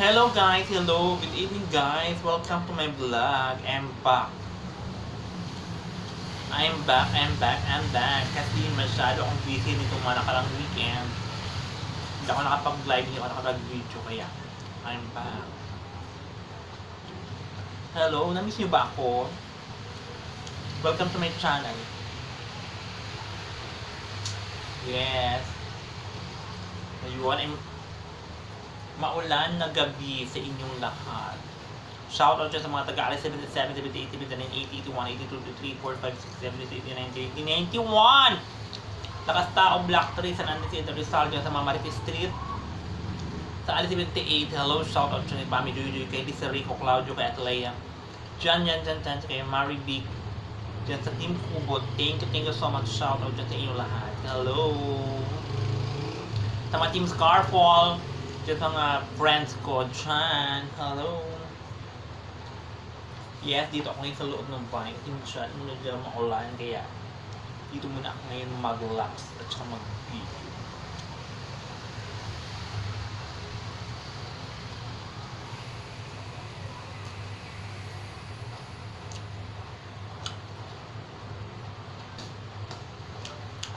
Hello guys, hello, good evening guys. Welcome to my vlog. I'm back. I'm back. Kasi masyado akong busy nitong mga nakarang weekend. Hindi ako nakapag-live, hindi ako nakapag-video kaya I'm back. Hello, namiss niyo ba ako? Welcome to my channel. Yes. Ayun, maulan na gabi sa inyong lahat. Shoutout dyan sa mga taga-alis 77, 78, 79, 80, 81, 82, 83, 4, 5, 6, 7, 8, 9, 90, 91! Lakas Tao, Black 3, San Andres, Rizal, dyan sa mga Marites Street. Sa Alis 78, hello, shoutout dyan kay Pami Joy, kay Lisa Rico, Claudio, kay Atlea. Dyan, kay Mary Big. Dyan sa Team Kubot, thank you so much, shoutout dyan sa inyong lahat. Hello! Sa mga Team Scarfall, dyan sa mga friends ko dyan. Hello! Yes, dito ako ngayon sa loob ng bahay. Kasi dyan maulan, kaya dito muna ako ngayon mag-relax at saka mag-video.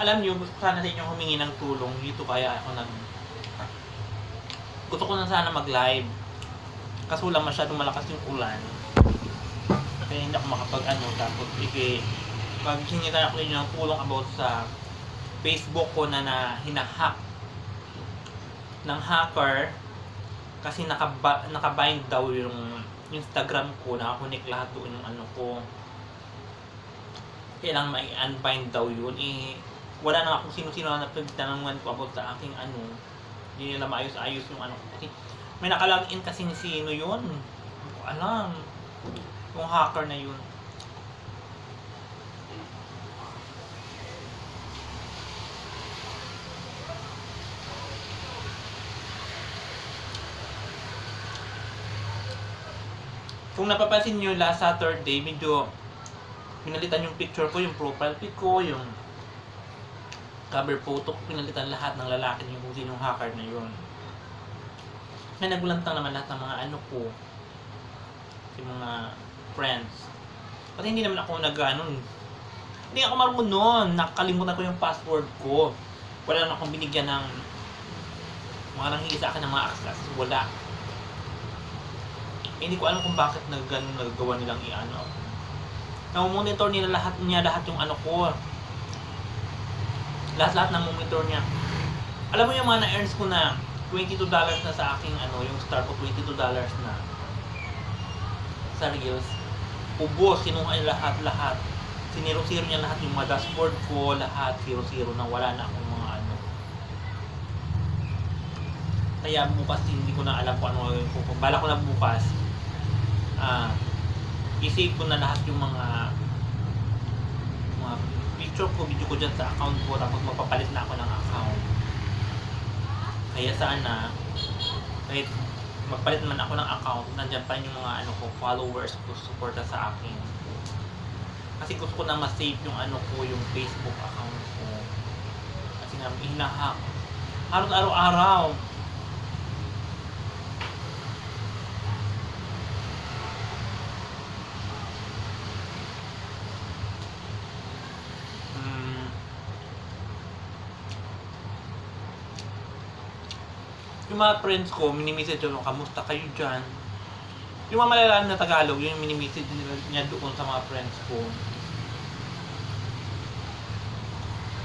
Alam niyo, gusto sana sa inyo humingi ng tulong. Dito kaya ako gusto ko na sana mag-live. Kaso lang masyadong malakas yung ulan. Kaya hindi ako tapos pag hingitan ako ninyo ng tulong about sa Facebook ko na hinahack ng hacker kasi nakabind daw yung Instagram ko, nakakunik lahat doon yung ko. Kailangan mai-unbind daw yun. Wala na akong sino-sino na nagtanungan ko about sa aking hindi nila maayos-ayos yung ko. Kasi may nakalagin kasi ni sino yun. Hindi ko alam. Yung hacker na yun. Kung napapansin nyo, last Saturday, medyo pinalitan yung picture ko, yung profile pic ko, yung cover photo ko, pinalitan lahat ng lalaki yung kung sino yung hacker na yun. May nagulantang naman lahat ng mga ko, yung mga friends. Kasi hindi naman ako hindi ako marunong, nakalimutan ko yung password ko. Wala na akong binigyan ng mga nanghingi sa akin ng mga access, wala. Hindi ko alam kung bakit nagagawa nilang na-monitor nila lahat yung ko. Lahat ng monitor niya. Alam mo yung mga na-earns ko na $22 na sa aking yung star ko, $22 na sa Reels. Ubos, kinuha niya lahat. Siniro-zero niya lahat yung mga dashboard ko, lahat zero na, wala na akong mga Kaya bukas hindi ko na alam kung ano yung bala ko na bukas. I-save ko na lahat yung mga picture ko, video ko dyan sa account ko, tapos magpapalit na ako ng account. Kaya sana kahit magpalit man ako ng account, nandyan pa rin yung mga followers ko, suporta sa akin. Kasi gusto ko na ma-save yung ko, yung Facebook account ko. Kasi nga hinahack halos araw-araw. Yung mga friends ko, mini-message ko, kamusta kayo dyan? Yung mga malalaman na Tagalog, yung mini-message niya doon sa mga friends ko.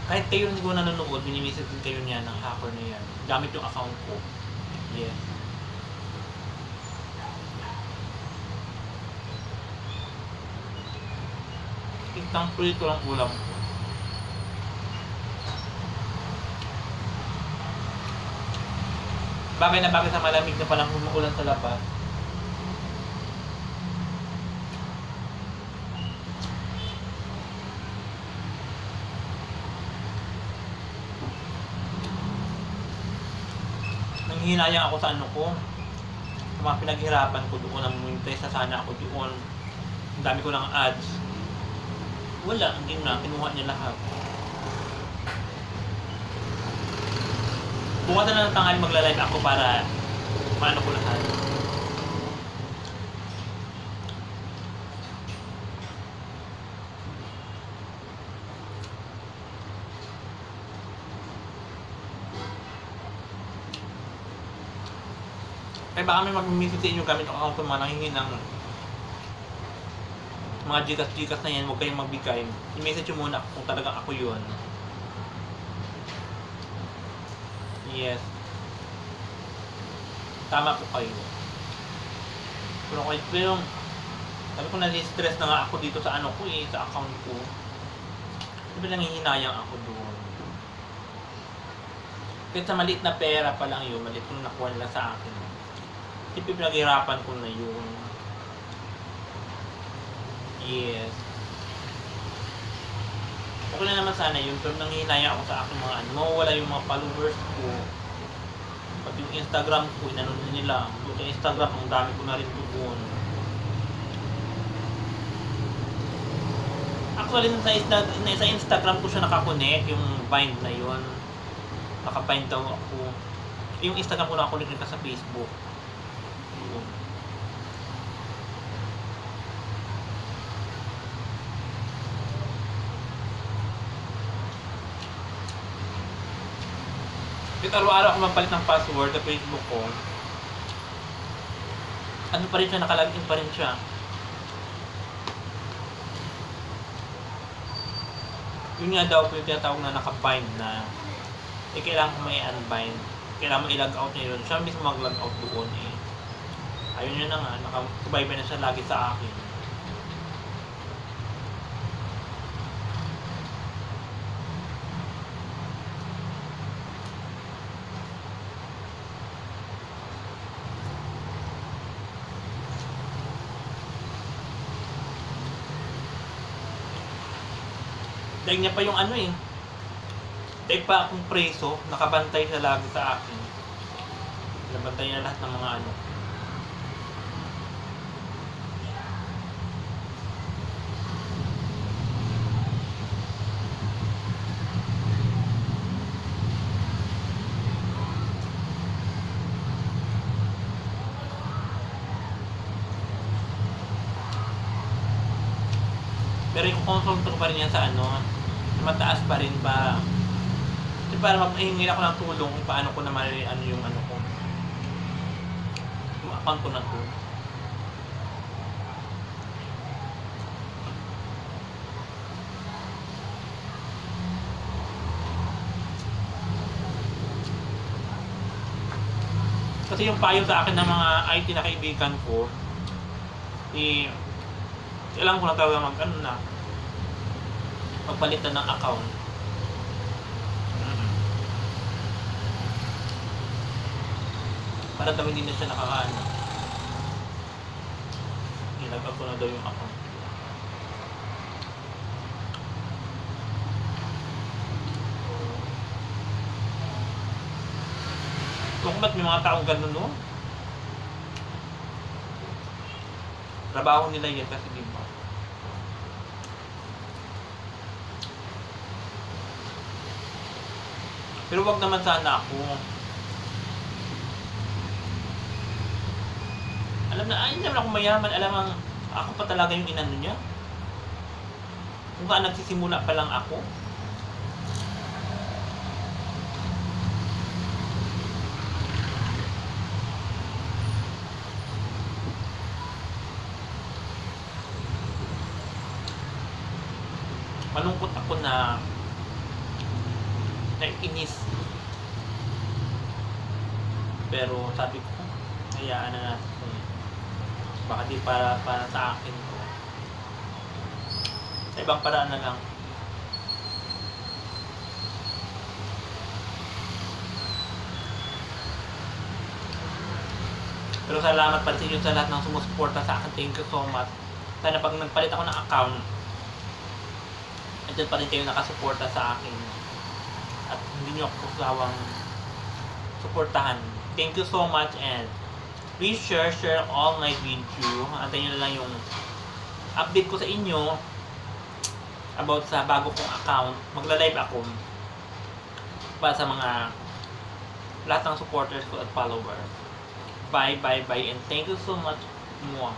Kahit kayo hindi ko nanonood, mini-message din kayo niya ng hacker na yan. Gamit yung account ko. Yes. Isang prito lang ulam ko. Bagay na bagay sa malamig na palang umuulan sa labas. Nanghihinayang ako sa ko. Sa mga pinaghirapan ko doon, namumintay sa sana ako doon. Ang dami ko ng ads. Wala, hindi na. Kinuha niya lahat. Bukas na ng tanghali magla-live ako para maano ko lahat. Kaya baka may mag-message sa inyo gamit ang account ko, mga nanghingi ng mga Gcash na yan, huwag kayong magbigay. I-message nyo muna kung talagang ako yun. Yes. Tama po kayo. Pero sabi ko na-stress na nga ako dito sa ano ko sa account ko. Sabi nangihinayang ako doon. Kahit sa maliit na pera pa lang yun, maliit yung nakuha nila sa akin. Siyempre pinaghirapan ko na yun. Yes. Ako na naman sana yun, pero nanghihinayang ako sa aking mga ano, mawawala yung mga followers ko. Pati yung Instagram ko, inano na nila. Yung Instagram, ang dami ko na rin doon. Actually, sa Instagram ko siya nakakonect, yung Bind na yun. Nakabind daw ako. Yung Instagram ko nakakonect ka sa Facebook. Yun. Kahit araw-araw ako mapalit ng password sa Facebook ko, ano pa rin siya, nakalagin pa rin siya. Yun nga daw po yung tinatawag na nakabind na kailangan ko may unbind. Kailangan mo i-log out niya yun. Siya mismo mag-log out doon Ayun yun na nga, nakasubaybay na siya lagi sa akin. Dahil niya pa yung dahil pa akong preso, nakabantay siya lagi sa akin. Nabantay niya lahat ng mga ano. Pero i-consult ko pa rin yan sa mataas pa rin para mapahingi ako ng tulong kung paano ko naman yung ko. Yung account ko na to. Kasi yung payo sa akin ng mga IT na kaibigan ko, kailangan ko na talaga magpalitan ng account. Para daw hindi na siya nakakaano. Nilagay ko na daw yung account. Kung ba't may mga taong ganun, no? Trabaho nila yan kasi di ba? Pero wag naman sana ako. Alam na, ay naman ako mayaman. Alam ako pa talaga yung inano niya. Kung saan nagsisimula pa lang ako. Malungkot ako na naiinis. Pero sabi ko, hayaan na natin. Baka di para sa akin ko. Sa ibang paraan na lang. Pero salamat pa rin sa inyo sa lahat ng sumusuporta sa akin. Thank you so much. Sana pag nagpalit ako ng account, andyan pa rin kayo nakasuporta sa akin. At hindi nyo ako sawang suportahan. Thank you so much and please share all my video. Antayin nyo na lang yung update ko sa inyo about sa bago kong account. Magla-live ako para sa mga lahat ng supporters ko at followers. Bye and thank you so much. Mwah.